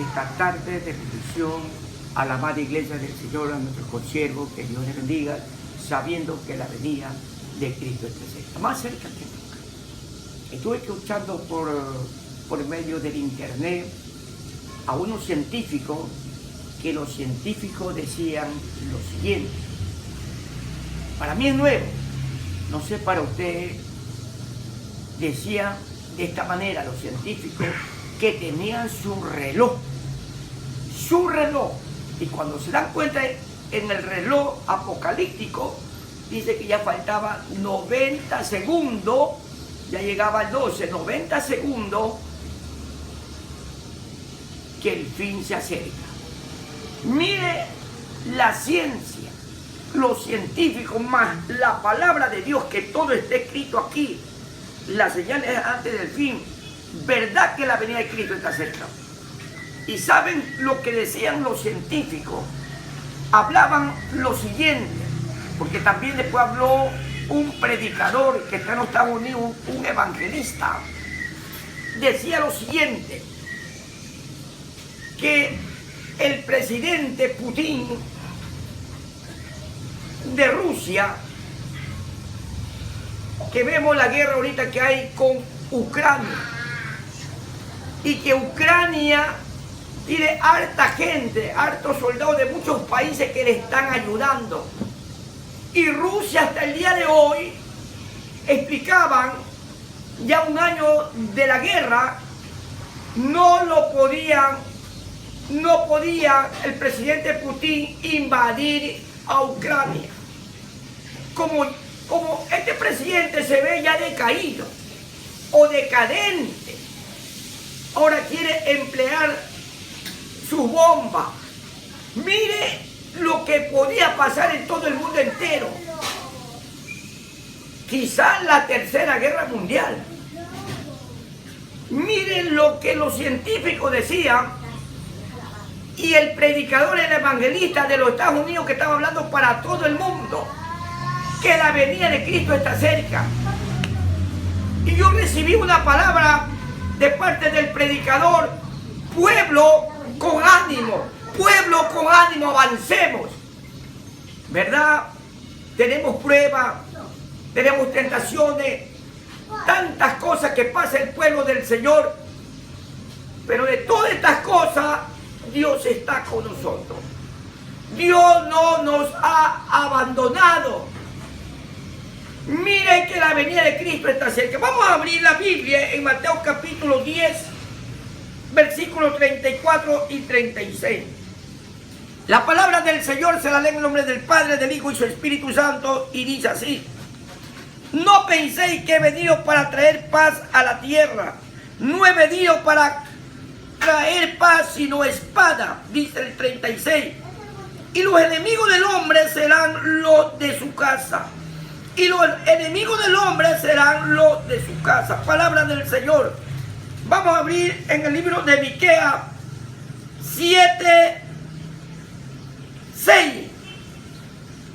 esta tarde de bendición a la amada iglesia del Señor, a nuestros consiervos, que Dios les bendiga, sabiendo que la venida de Cristo está cerca, más cerca que nunca. Estuve escuchando por medio del internet a unos científicos, que los científicos decían lo siguiente. Para mí es nuevo, no sé para usted. Decían de esta manera los científicos que tenían su reloj, y cuando se dan cuenta en el reloj apocalíptico, dice que ya faltaba 90 segundos, ya llegaba al 12, 90 segundos, que el fin se acerca. Mire la ciencia, los científicos, más la palabra de Dios, que todo está escrito aquí, las señales antes del fin, verdad que la venida de Cristo está cerca. Y saben lo que decían los científicos, hablaban lo siguiente, porque también después habló un predicador que está en los Estados Unidos, un evangelista, decía lo siguiente, que el presidente Putin de Rusia, que vemos la guerra ahorita que hay con Ucrania, y que Ucrania tiene harta gente, hartos soldados de muchos países que le están ayudando. Y Rusia hasta el día de hoy, explicaban, ya un año de la guerra, no podía el presidente Putin invadir a Ucrania. Como este presidente se ve ya decaído o decadente, ahora quiere emplear sus bombas. Mire lo que podía pasar en todo el mundo entero. Quizás la tercera guerra mundial. Miren lo que los científicos decían y el predicador, el evangelista de los Estados Unidos, que estaba hablando para todo el mundo, que la venida de Cristo está cerca. Y yo recibí una palabra de parte del predicador: pueblo con ánimo, avancemos. ¿Verdad? Tenemos pruebas, tenemos tentaciones, tantas cosas que pasa el pueblo del Señor, pero de todas estas cosas Dios está con nosotros. Dios no nos ha abandonado. Miren que la venida de Cristo está cerca. Vamos a abrir la Biblia en Mateo capítulo 10, versículos 34 y 36. La palabra del Señor se la lee en el nombre del Padre, del Hijo y su Espíritu Santo, y dice así: no penséis que he venido para traer paz a la tierra. No he venido para traer paz sino espada, dice el 36. Y los enemigos del hombre serán los de su casa. Y los enemigos del hombre serán los de su casa. Palabra del Señor. Vamos a abrir en el libro de Miqueas 7, 6.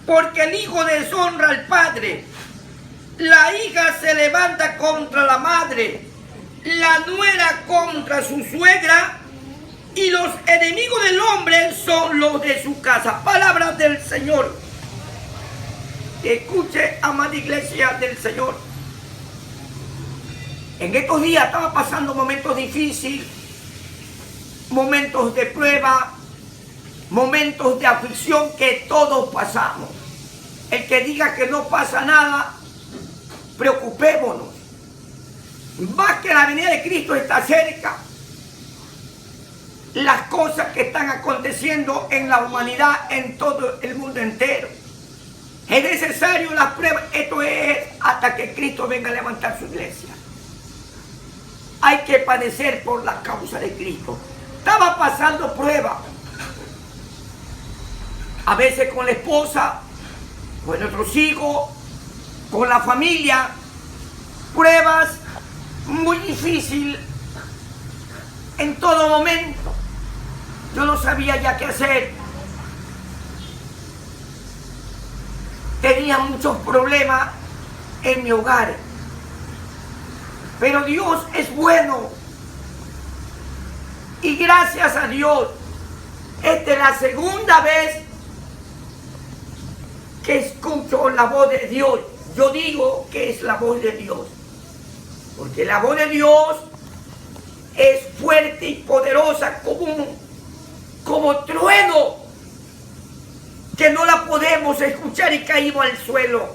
Porque el hijo deshonra al padre, la hija se levanta contra la madre, la nuera contra su suegra, y los enemigos del hombre son los de su casa. Palabra del Señor. Escuche, amada iglesia del Señor. En estos días estaba pasando momentos difíciles, momentos de prueba, momentos de aflicción que todos pasamos. El que diga que no pasa nada, preocupémonos. Más que la venida de Cristo está cerca. Las cosas que están aconteciendo en la humanidad, en todo el mundo entero. Es necesario las pruebas. Esto es hasta que Cristo venga a levantar su iglesia. Hay que padecer por la causa de Cristo. Estaba pasando pruebas. A veces con la esposa, con nuestros hijos, con la familia. Pruebas muy difíciles en todo momento. Yo no sabía ya qué hacer. Tenía muchos problemas en mi hogar. Pero Dios es bueno. Y gracias a Dios, esta es la segunda vez que escucho la voz de Dios. Yo digo que es la voz de Dios, porque la voz de Dios es fuerte y poderosa como trueno, que no la podemos escuchar y caímos al suelo.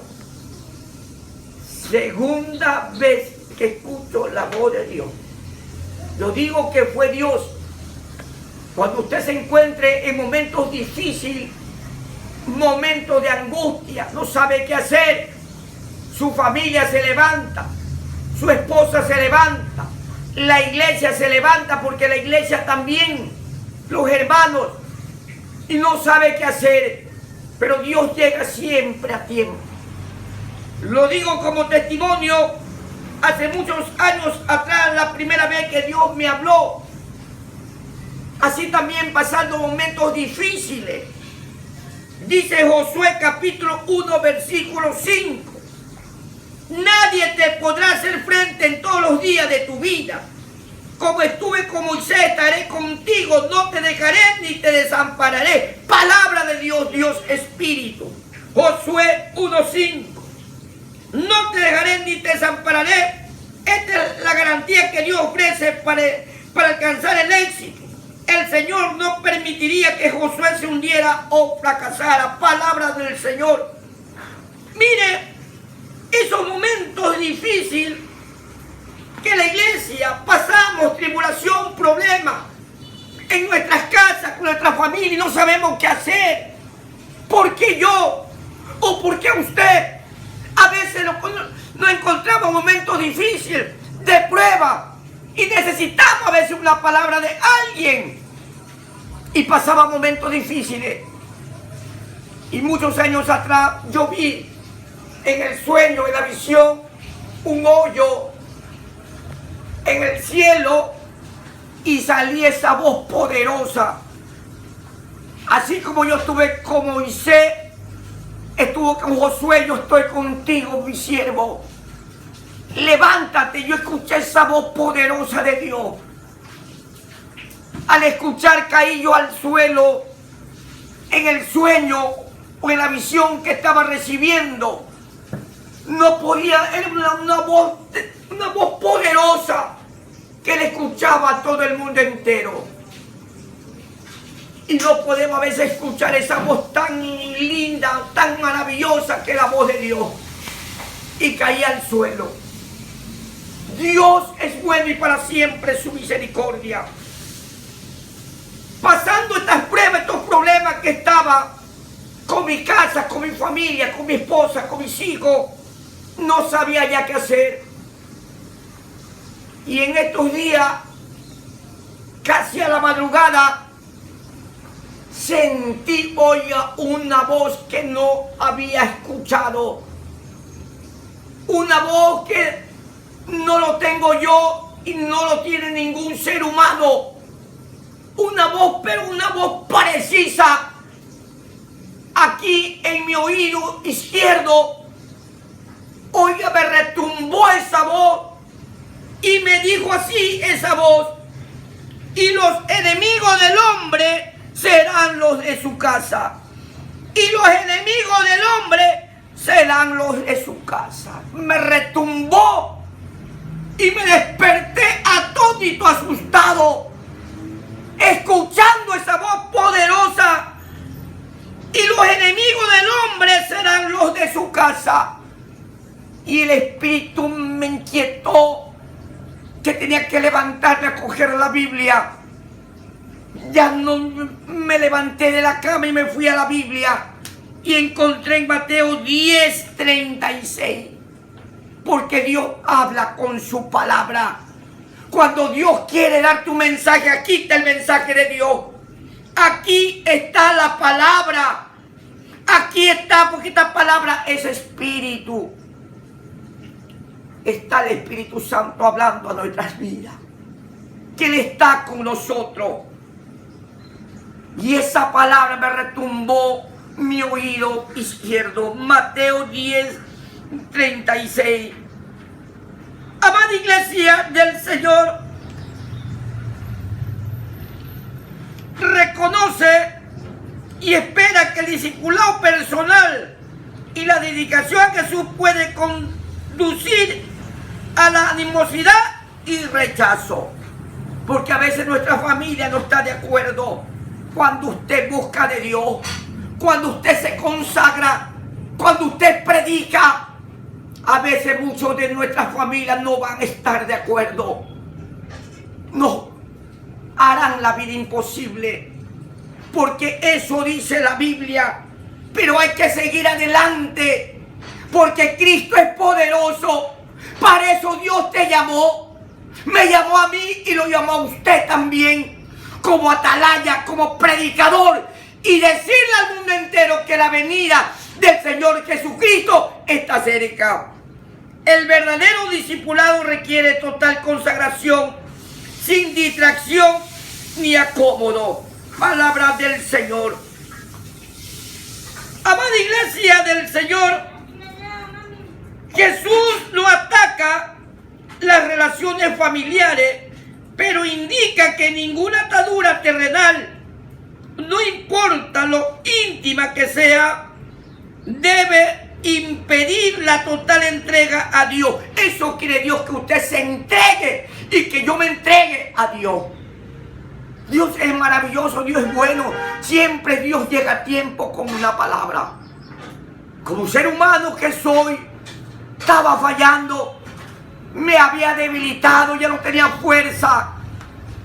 Segunda vez que escucho la voz de Dios. Yo digo que fue Dios. Cuando usted se encuentre en momentos difíciles, momentos de angustia, no sabe qué hacer, su familia se levanta, su esposa se levanta, la iglesia se levanta, porque la iglesia también, los hermanos, y no sabe qué hacer, pero Dios llega siempre a tiempo. Lo digo como testimonio. Hace muchos años atrás, la primera vez que Dios me habló, así también pasando momentos difíciles. Dice Josué capítulo 1 versículo 5: nadie te podrá hacer frente en todos los días de tu vida. Como estuve con Moisés, estaré contigo, no te dejaré ni te desampararé. Palabra de Dios, Dios Espíritu. Josué 1:5. No te dejaré ni te desampararé. Esta es la garantía que Dios ofrece para alcanzar el éxito. El Señor no permitiría que Josué se hundiera o fracasara. Palabra del Señor. Mire, esos momentos difíciles que la iglesia pasamos, tribulación, problemas en nuestras casas, con nuestra familia, y no sabemos qué hacer. ¿Por qué yo? ¿O por qué usted? A veces nos encontramos momentos difíciles, de prueba, y necesitamos a veces una palabra de alguien. Y pasaba momentos difíciles. Y muchos años atrás yo vi en el sueño, en la visión, un hoyo en el cielo, y salía esa voz poderosa. Así como yo estuve con Moisés, estuvo con Josué, yo estoy contigo, mi siervo. Levántate. Yo escuché esa voz poderosa de Dios. Al escuchar, caí yo al suelo en el sueño o en la visión que estaba recibiendo. No podía, era una voz poderosa que le escuchaba a todo el mundo entero. Y no podemos a veces escuchar esa voz tan linda, tan maravillosa, que es la voz de Dios. Y caí al suelo. Dios es bueno y para siempre su misericordia. Pasando estas pruebas, estos problemas que estaba con mi casa, con mi familia, con mi esposa, con mis hijos, no sabía ya qué hacer. Y en estos días, casi a la madrugada, sentí, oiga, una voz que no había escuchado. Una voz que no lo tengo yo y no lo tiene ningún ser humano. Una voz, pero una voz precisa. Aquí en mi oído izquierdo, oiga, me retumbó esa voz y me dijo así esa voz: y los enemigos del hombre serán los de su casa, y los enemigos del hombre serán los de su casa. Me retumbó y me desperté atónito, asustado, escuchando esa voz poderosa: y los enemigos del hombre serán los de su casa. Y el Espíritu me inquietó que tenía que levantarme a coger la Biblia. Ya no me levanté de la cama y me fui a la Biblia, y encontré en Mateo 10:36, porque Dios habla con su palabra. Cuando Dios quiere darte un mensaje, aquí está el mensaje de Dios. Aquí está la palabra. Aquí está, porque esta palabra es espíritu. Está el Espíritu Santo hablando a nuestras vidas, que Él está con nosotros. Y esa palabra me retumbó mi oído izquierdo. Mateo 10:36. Amada iglesia del Señor, y espera que el discipulado personal y la dedicación a Jesús puede conducir a la animosidad y rechazo. Porque a veces nuestra familia no está de acuerdo cuando usted busca de Dios, cuando usted se consagra, cuando usted predica. A veces muchos de nuestras familias no van a estar de acuerdo. Nos harán la vida imposible, porque eso dice la Biblia. Pero hay que seguir adelante, porque Cristo es poderoso. Para eso Dios te llamó. Me llamó a mí y lo llamó a usted también, como atalaya, como predicador, y decirle al mundo entero que la venida del Señor Jesucristo está cerca. El verdadero discipulado requiere total consagración, sin distracción ni acomodo. Palabra del Señor. Amada iglesia del Señor, Jesús no ataca las relaciones familiares, pero indica que ninguna atadura terrenal, no importa lo íntima que sea, debe impedir la total entrega a Dios. Eso quiere Dios, que usted se entregue y que yo me entregue a Dios. Dios es maravilloso, Dios es bueno. Siempre Dios llega a tiempo con una palabra. Como ser humano que soy, estaba fallando, me había debilitado, ya no tenía fuerza,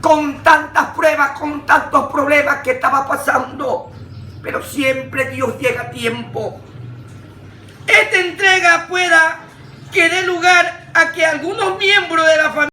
con tantas pruebas, con tantos problemas que estaba pasando. Pero siempre Dios llega a tiempo. Esta entrega pueda que dé lugar a que algunos miembros de la familia